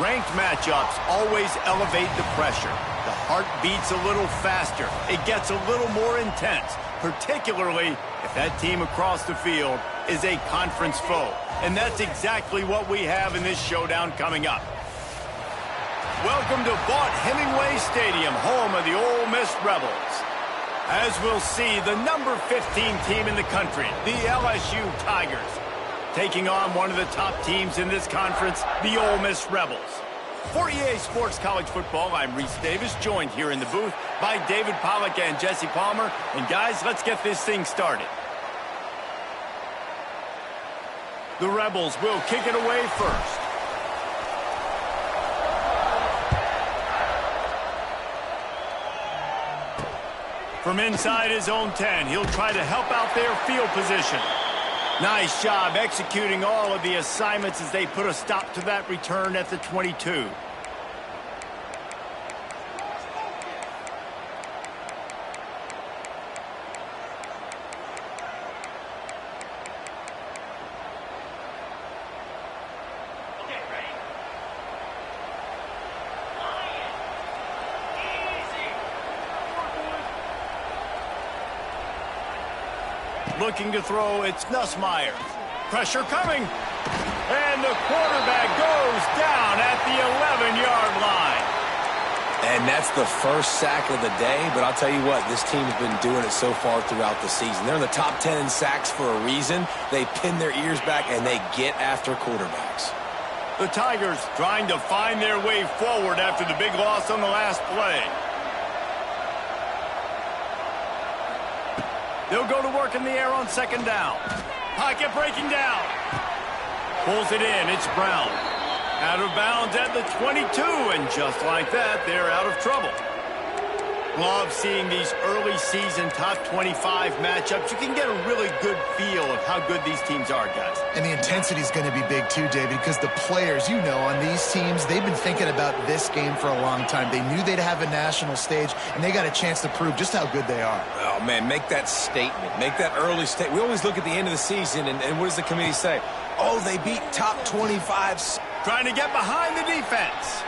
Ranked matchups always elevate the pressure. The heart beats a little faster. It gets a little more intense, particularly if that team across the field is a conference foe. And that's exactly what we have in this showdown coming up. Welcome to Vaught-Hemingway Stadium, home of the Ole Miss Rebels. As we'll see, the number 15 team in the country, the LSU Tigers, taking on one of the top teams in this conference, the Ole Miss Rebels. For EA Sports College Football, I'm Reese Davis, joined here in the booth by David Pollack and Jesse Palmer. And guys, let's get this thing started. The Rebels will kick it away first. From inside his own 10, he'll try to help out their field position. Nice job executing all of the assignments as they put a stop to that return at the 22. Looking to throw, it's Nussmeier. Pressure coming. And the quarterback goes down at the 11-yard line. And that's the first sack of the day, but I'll tell you what, this team's been doing it so far throughout the season. They're in the top 10 in sacks for a reason. They pin their ears back, and they get after quarterbacks. The Tigers trying to find their way forward after the big loss on the last play. They'll go to work in the air on second down. Pocket breaking down. Pulls it in. It's Brown. Out of bounds at the 22, and just like that, they're out of trouble. Love seeing these early season top 25 matchups. You can get a really good feel of how good these teams are, guys. And the intensity is going to be big too, David, because the players, you know, on these teams, they've been thinking about this game for a long time. They knew they'd have a national stage, and they got a chance to prove just how good they are. Oh, man, make that statement. Make that early statement. We always look at the end of the season, and what does the committee say? Oh, they beat top 25s. Trying to get behind the defense.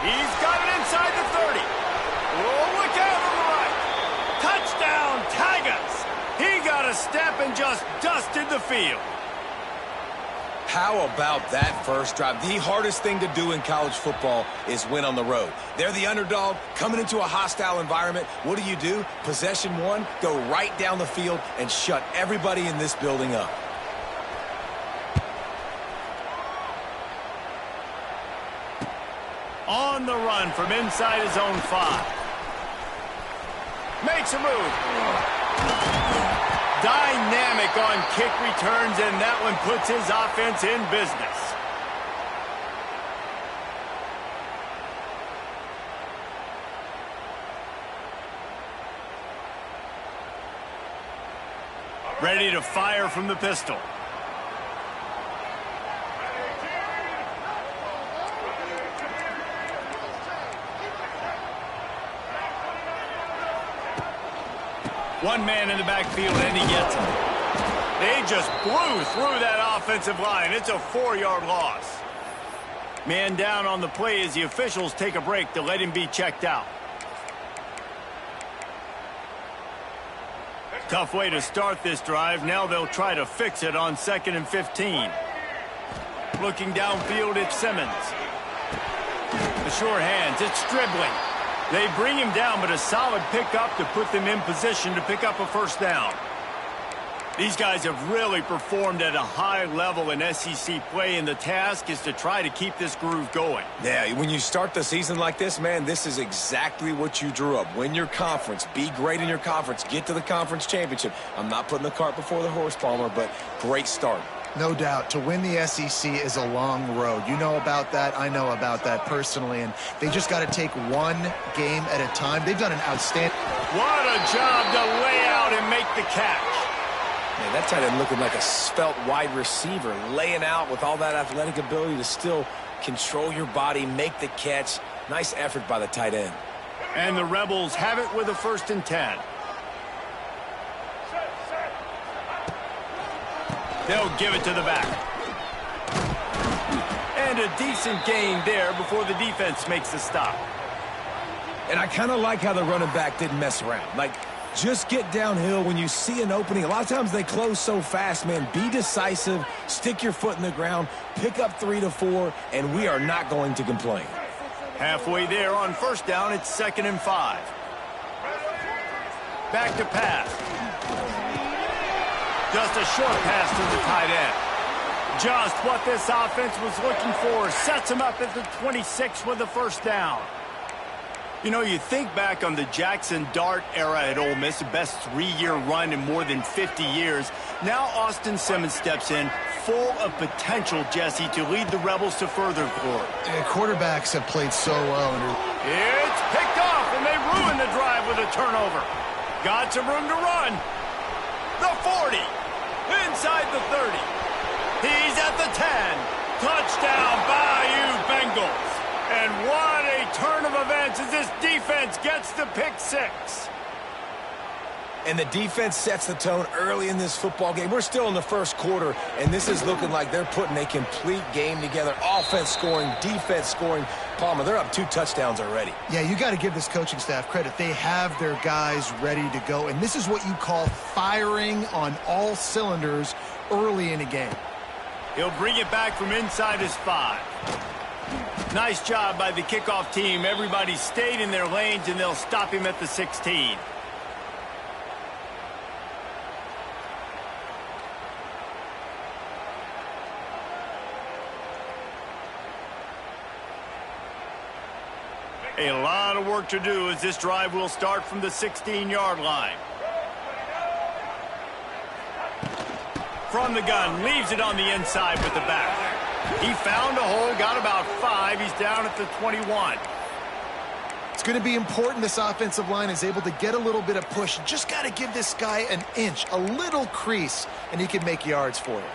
He's got it inside the 30. Oh, look out on the right. Touchdown, Tigers. He got a step and just dusted the field. How about that first drive? The hardest thing to do in college football is win on the road. They're the underdog coming into a hostile environment. What do? Possession one, go right down the field and shut everybody in this building up. On the run from inside his own 5. Makes a move. Dynamic on kick returns, and that one puts his offense in business. Ready to fire from the pistol. One man in the backfield, and he gets him. They just blew through that offensive line. It's a 4-yard loss. Man down on the play as the officials take a break to let him be checked out. Tough way to start this drive. Now they'll try to fix it on 2nd and 15. Looking downfield, it's Simmons. The sure hands, it's Stribling. They bring him down, but a solid pickup to put them in position to pick up a first down. These guys have really performed at a high level in SEC play, and the task is to try to keep this groove going. Yeah, when you start the season like this, man, this is exactly what you drew up. Win your conference, be great in your conference, get to the conference championship. I'm not putting the cart before the horse, Palmer, but great start. No doubt. To win the SEC is a long road. You know about that. I know about that personally. And they just got to take one game at a time. They've done an outstanding... What a job to lay out and make the catch. Man, that tight end looking like a svelte wide receiver, laying out with all that athletic ability to still control your body, make the catch. Nice effort by the tight end. And the Rebels have it with a 1st and 10. They'll give it to the back. And a decent gain there before the defense makes the stop. And I kind of like how the running back didn't mess around. Like, just get downhill when you see an opening. A lot of times they close so fast, man. Be decisive, stick your foot in the ground, pick up 3 to 4, and we are not going to complain. Halfway there on first down, it's 2nd and 5. Back to pass. Just a short pass to the tight end. Just what this offense was looking for. Sets him up at the 26 with the first down. You know, you think back on the Jackson Dart era at Ole Miss, the best 3-year run in more than 50 years. Now Austin Simmons steps in, full of potential, Jesse, to lead the Rebels to further glory. Quarterbacks have played so well. It's picked off, and they ruin the drive with a turnover. Got some room to run. The 40. Inside the 30. He's at the 10. Touchdown, Bayou Bengals. And what a turn of events as this defense gets the pick 6. And the defense sets the tone early in this football game. We're still in the first quarter, and this is looking like they're putting a complete game together. Offense scoring, defense scoring. Palmer, they're up 2 touchdowns already. Yeah, you got to give this coaching staff credit. They have their guys ready to go, and this is what you call firing on all cylinders early in a game. He'll bring it back from inside his 5. Nice job by the kickoff team. Everybody stayed in their lanes, and they'll stop him at the 16. A lot of work to do as this drive will start from the 16-yard line. From the gun, leaves it on the inside with the back. He found a hole, got about 5. He's down at the 21. It's going to be important this offensive line is able to get a little bit of push. Just got to give this guy an inch, a little crease, and he can make yards for you.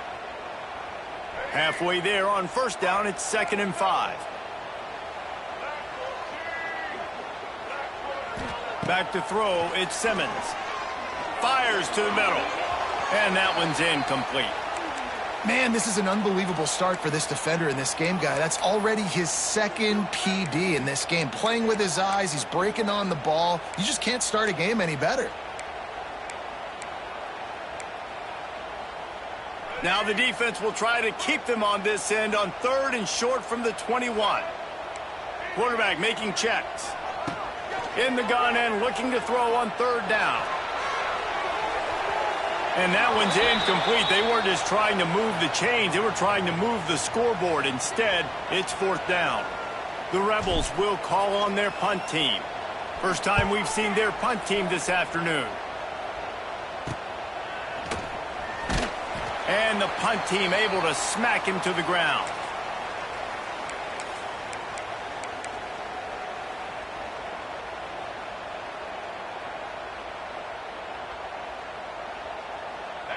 Halfway there on first down, it's 2nd and 5. Back to throw, it's Simmons. Fires to the middle. And that one's incomplete. Man, this is an unbelievable start for this defender in this game, guy. That's already his 2nd PD in this game. Playing with his eyes, he's breaking on the ball. You just can't start a game any better. Now the defense will try to keep them on this end on 3rd and short from the 21. Quarterback making checks. In the gun and looking to throw on 3rd down. And that one's incomplete. They weren't just trying to move the chains. They were trying to move the scoreboard. Instead, it's 4th down. The Rebels will call on their punt team. First time we've seen their punt team this afternoon. And the punt team able to smack him to the ground.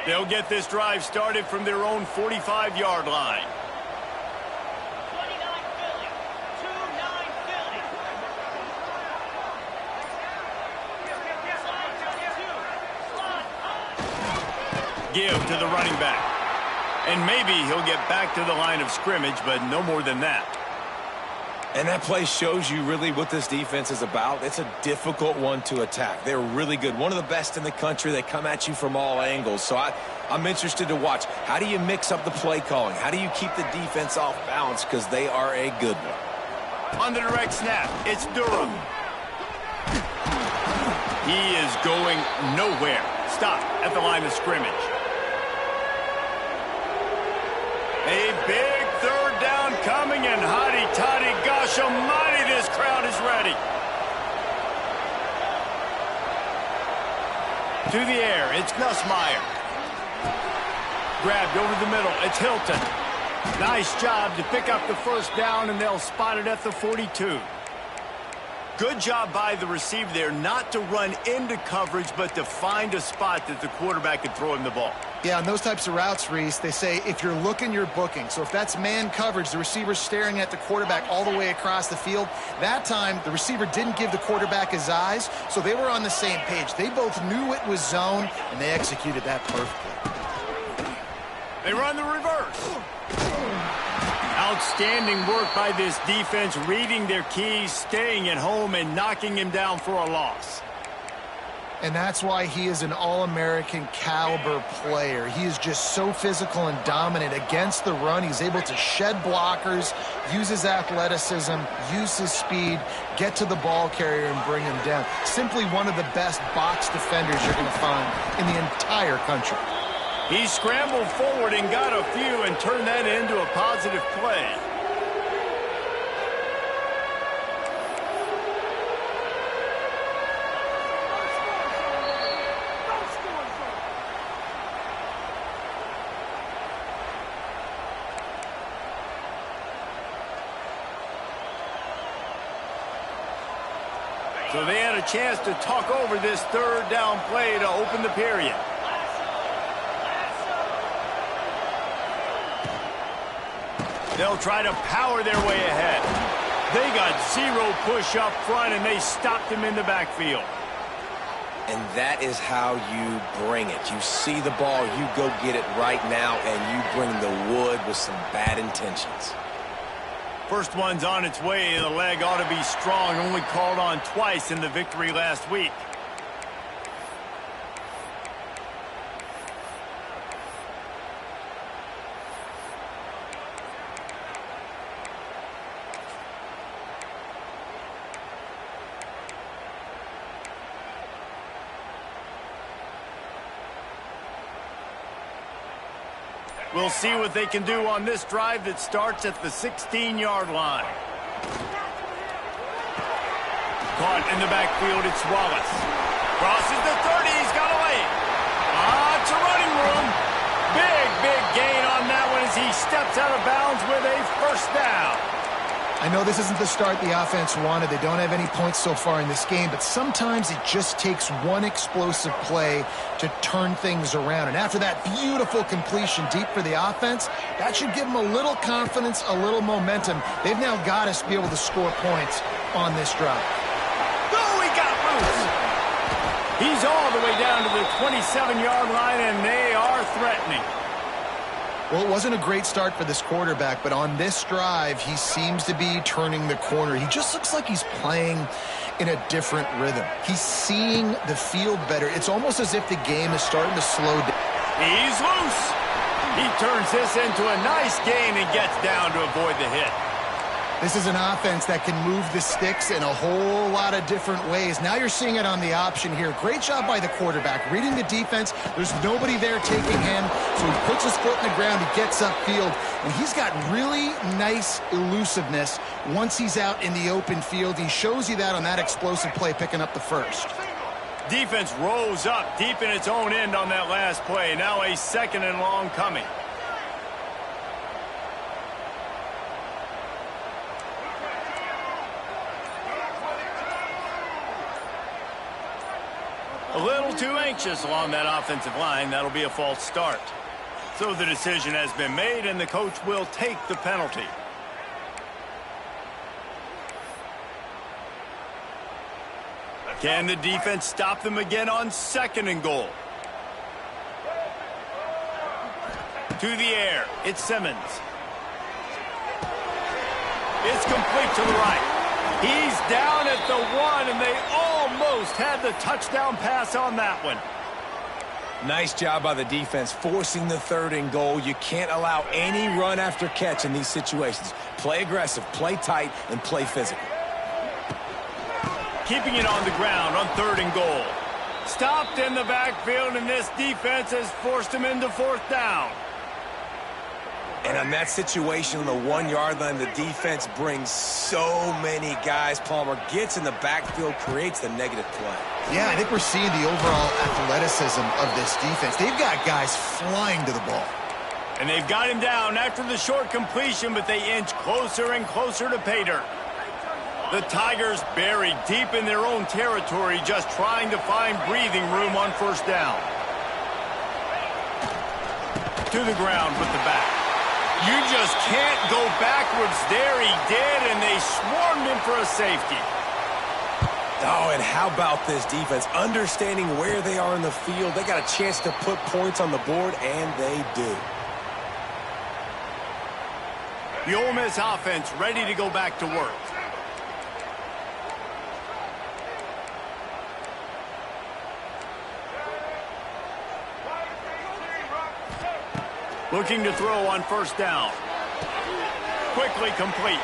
They'll get this drive started from their own 45-yard line. Give to the running back. And maybe he'll get back to the line of scrimmage, but no more than that. And that play shows you really what this defense is about. It's a difficult one to attack. They're really good. One of the best in the country. They come at you from all angles. So I'm interested to watch. How do you mix up the play calling? How do you keep the defense off balance? Because they are a good one. On the direct snap, it's Durham. He is going nowhere. Stop at the line of scrimmage. A big 3rd down coming, and hotty-toddy, gosh almighty, this crowd is ready. To the air, it's Nussmeier. Grabbed over the middle, it's Hilton. Nice job to pick up the first down, and they'll spot it at the 42. Good job by the receiver there not to run into coverage, but to find a spot that the quarterback could throw him the ball. Yeah, on those types of routes, Reese, they say if you're looking, you're booking. So if that's man coverage, the receiver's staring at the quarterback all the way across the field. That time, the receiver didn't give the quarterback his eyes, so they were on the same page. They both knew it was zone, and they executed that perfectly. They run the reverse. Outstanding work by this defense, reading their keys, staying at home, and knocking him down for a loss. And that's why he is an All-American caliber player. He is just so physical and dominant against the run. He's able to shed blockers, use his athleticism, use his speed, get to the ball carrier and bring him down. Simply one of the best box defenders you're going to find in the entire country. He scrambled forward and got a few and turned that into a positive play. So they had a chance to talk over this third down play to open the period. They'll try to power their way ahead. They got zero push up front, and they stopped him in the backfield. And that is how you bring it. You see the ball, you go get it right now, and you bring the wood with some bad intentions. First one's on its way. The leg ought to be strong. Only called on twice in the victory last week. We'll see what they can do on this drive that starts at the 16-yard line. Caught in the backfield, it's Wallace. Crosses the 30, he's got a lane. It's a running room. Big gain on that one as he steps out of bounds with a first down. I know this isn't the start the offense wanted. They don't have any points so far in this game, but sometimes it just takes one explosive play to turn things around. And after that beautiful completion deep for the offense, that should give them a little confidence, a little momentum. They've now got to be able to score points on this drive. Oh, he got loose. He's all the way down to the 27-yard line, and they are threatening. Well, it wasn't a great start for this quarterback, but on this drive, he seems to be turning the corner. He just looks like he's playing in a different rhythm. He's seeing the field better. It's almost as if the game is starting to slow down. He's loose. He turns this into a nice gain and gets down to avoid the hit. This is an offense that can move the sticks in a whole lot of different ways. Now you're seeing it on the option here. Great job by the quarterback. Reading the defense, there's nobody there taking him, so he puts his foot in the ground, he gets upfield, and he's got really nice elusiveness once he's out in the open field. He shows you that on that explosive play, picking up the first. Defense rose up deep in its own end on that last play. Now a second and long coming. A little too anxious along that offensive line. That'll be a false start. So the decision has been made, and the coach will take the penalty. Can the defense stop them again on second and goal? To the air, it's Simmons. It's complete to the right. He's down at the 1, and they almost had the touchdown pass on that one. Nice job by the defense forcing the third and goal. You can't allow any run after catch in these situations. Play aggressive, play tight, and play physical. Keeping it on the ground on third and goal. Stopped in the backfield, and this defense has forced him into fourth down. And on that situation on the 1-yard line, the defense brings so many guys. Palmer gets in the backfield, creates the negative play. Yeah, I think we're seeing the overall athleticism of this defense. They've got guys flying to the ball. And they've got him down after the short completion, but they inch closer and closer to pay dirt. The Tigers buried deep in their own territory, just trying to find breathing room on first down. To the ground with the back. You just can't go backwards there. He did, and they swarmed him for a safety. Oh, and how about this defense? Understanding where they are in the field. They got a chance to put points on the board, and they do. The Ole Miss offense ready to go back to work. Looking to throw on first down. Quickly complete.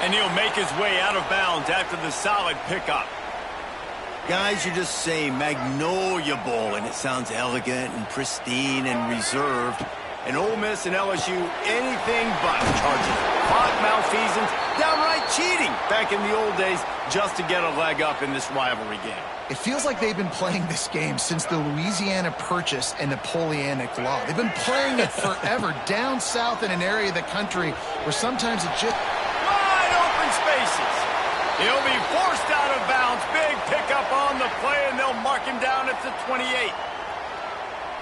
And he'll make his way out of bounds after the solid pickup. Guys, you just say Magnolia Bowl, and it sounds elegant and pristine and reserved. And Ole Miss and LSU, anything but. Charges clock malfeasance, downright cheating back in the old days just to get a leg up in this rivalry game. It feels like they've been playing this game since the Louisiana Purchase and Napoleonic Law. They've been playing it forever down south in an area of the country where sometimes it just... Wide open spaces. He'll be forced out of bounds. Big pickup on the play, and they'll mark him down at the 28.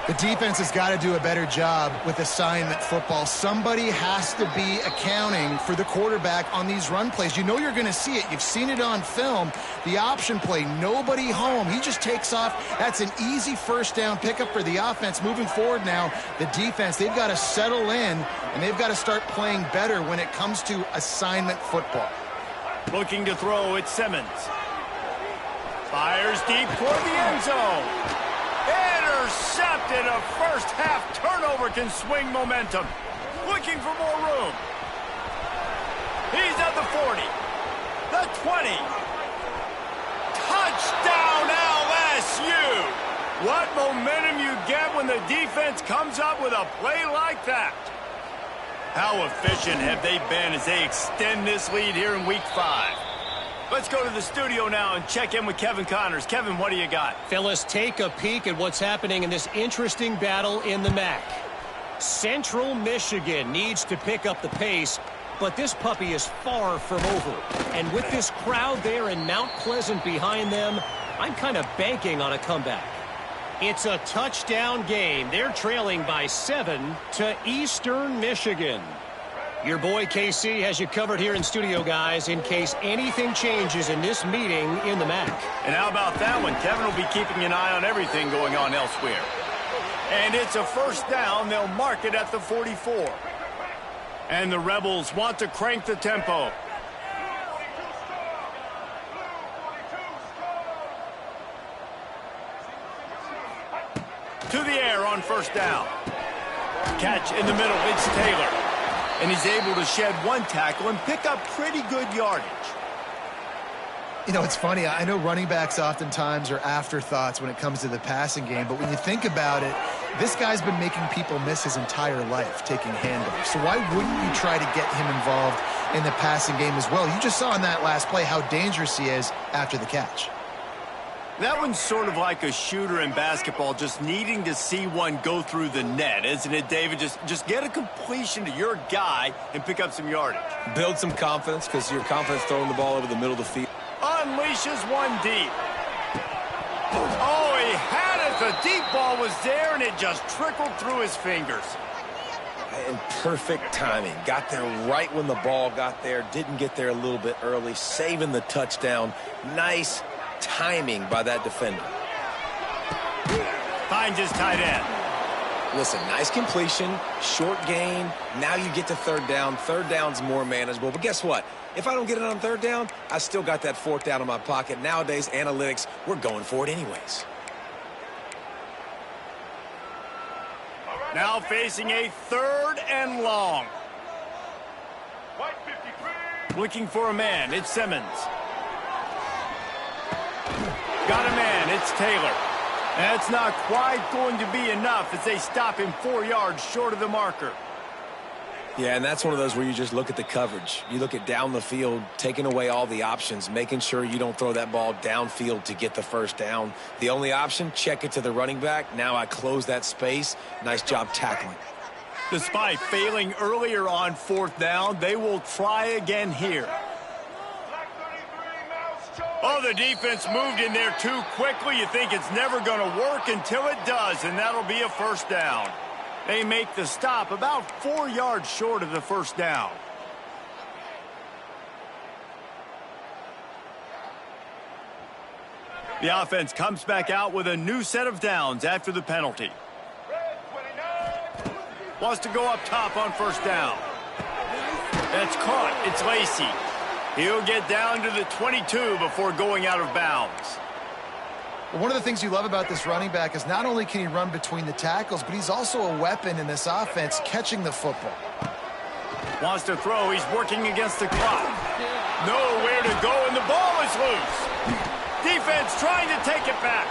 The defense has got to do a better job with assignment football. Somebody has to be accounting for the quarterback on these run plays. You know you're going to see it. You've seen it on film. The option play, nobody home. He just takes off. That's an easy first down pickup for the offense. Moving forward now, the defense, they've got to settle in, and they've got to start playing better when it comes to assignment football. Looking to throw, it's Simmons. Fires deep toward the end zone. Intercepted. A first half turnover can swing momentum. Looking for more room. He's at the 40. The 20. Touchdown LSU. What momentum you get when the defense comes up with a play like that. How efficient have they been as they extend this lead here in Week 5? Let's go to the studio now and check in with Kevin Connors. Kevin, what do you got? Fellas, take a peek at what's happening in this interesting battle in the MAC. Central Michigan needs to pick up the pace, but this puppy is far from over. And with this crowd there in Mount Pleasant behind them, I'm kind of banking on a comeback. It's a touchdown game. They're trailing by 7 to Eastern Michigan. Your boy KC has you covered here in studio, guys, in case anything changes in this meeting in the MAC. And how about that one? Kevin will be keeping an eye on everything going on elsewhere. And it's a first down. They'll mark it at the 44. And the Rebels want to crank the tempo. To the air on first down. Catch in the middle. It's Taylor. And he's able to shed one tackle and pick up pretty good yardage. You know, it's funny. I know running backs oftentimes are afterthoughts when it comes to the passing game, but when you think about it, this guy's been making people miss his entire life taking handoffs. So why wouldn't you try to get him involved in the passing game as well? You just saw in that last play how dangerous he is after the catch. That one's sort of like a shooter in basketball, just needing to see one go through the net, isn't it, David? Just get a completion to your guy and pick up some yardage. Build some confidence because you're confident throwing the ball over the middle of the field. Unleashes one deep. Oh, he had it. The deep ball was there, and it just trickled through his fingers. And perfect timing. Got there right when the ball got there. Didn't get there a little bit early. Saving the touchdown. Nice timing by that defender. Finds his tight end. Listen, nice completion, short gain. Now you get to third down. Third down's more manageable. But guess what? If I don't get it on third down, I still got that fourth down in my pocket. Nowadays, analytics, we're going for it anyways. Now facing a third and long. Looking for a man. It's Simmons. Got a man. It's Taylor. That's not quite going to be enough as they stop him 4 yards short of the marker. Yeah, and that's one of those where you just look at the coverage. You look at down the field, taking away all the options, making sure you don't throw that ball downfield to get the first down. The only option, check it to the running back. Now I close that space. Nice job tackling. Despite failing earlier on fourth down, they will try again here. Oh, the defense moved in there too quickly. You think it's never going to work until it does, and that'll be a first down. They make the stop about 4 yards short of the first down. The offense comes back out with a new set of downs after the penalty. Wants to go up top on first down. That's caught. It's Lacy. He'll get down to the 22 before going out of bounds. Well, one of the things you love about this running back is not only can he run between the tackles, but he's also a weapon in this offense catching the football. Wants to throw. He's working against the clock. Nowhere to go, and the ball is loose. Defense trying to take it back.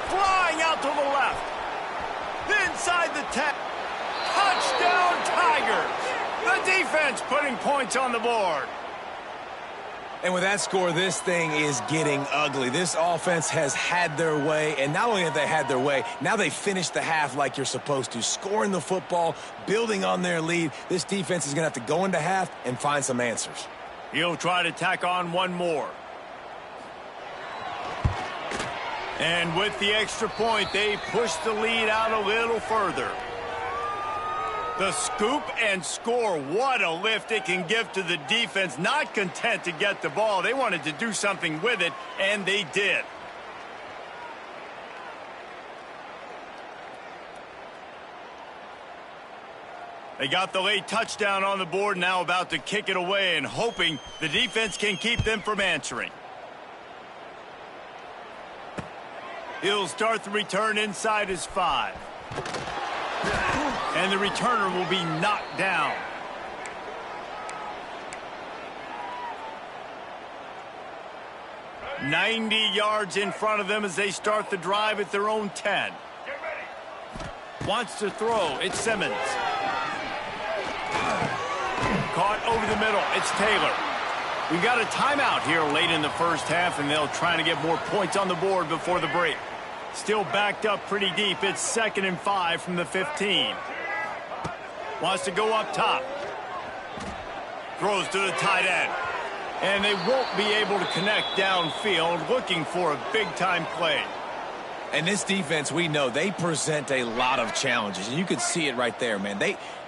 Flying out to the left. Inside the 10. Touchdown, Tigers. The defense putting points on the board. And with that score, this thing is getting ugly. This offense has had their way, and not only have they had their way, now they finished the half like you're supposed to, scoring the football, building on their lead. This defense is going to have to go into half and find some answers. He'll try to tack on one more. And with the extra point, they push the lead out a little further. The scoop and score, what a lift it can give to the defense. Not content to get the ball. They wanted to do something with it, and they did. They got the late touchdown on the board, now about to kick it away and hoping the defense can keep them from answering. He'll start the return inside his 5. And the returner will be knocked down. $90 yards in front of them as they start the drive at their own 10. Wants to throw. It's Simmons. Caught over the middle. It's Taylor. We've got a timeout here late in the first half, and they'll try to get more points on the board before the break. Still backed up pretty deep. It's 2nd and 5 from the 15. Wants to go up top. Throws to the tight end. And they won't be able to connect downfield, looking for a big-time play. And this defense, we know, they present a lot of challenges. And you could see it right there, man.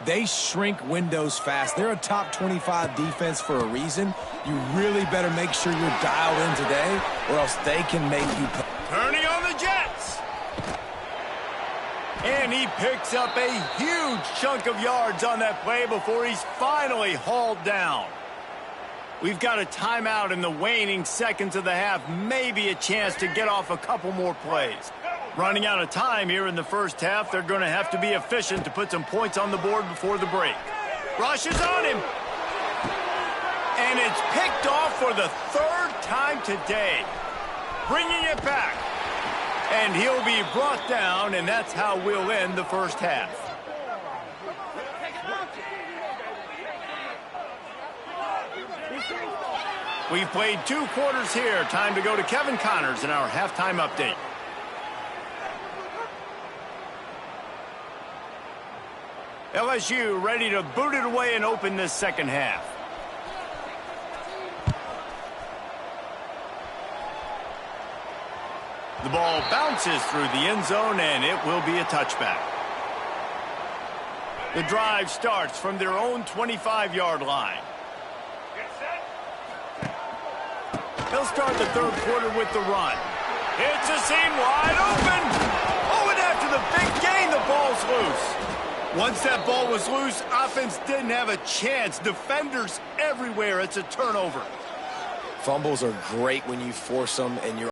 They shrink windows fast. They're a top 25 defense for a reason. You really better make sure you're dialed in today, or else they can make you pay. Turning on the Jets. And he picks up a huge chunk of yards on that play before he's finally hauled down. We've got a timeout in the waning seconds of the half. Maybe a chance to get off a couple more plays. Running out of time here in the first half. They're going to have to be efficient to put some points on the board before the break. Rush is on him. And it's picked off for the 3rd time today. Bringing it back. And he'll be brought down, and that's how we'll end the first half. We've played 2 quarters here. Time to go to Kevin Connors in our halftime update. LSU ready to boot it away and open this second half. The ball bounces through the end zone, and it will be a touchback. The drive starts from their own 25-yard line. They'll start the 3rd quarter with the run. It's a seam wide open. Oh, and after the big gain, the ball's loose. Once that ball was loose, offense didn't have a chance. Defenders everywhere. It's a turnover. Fumbles are great when you force them and you're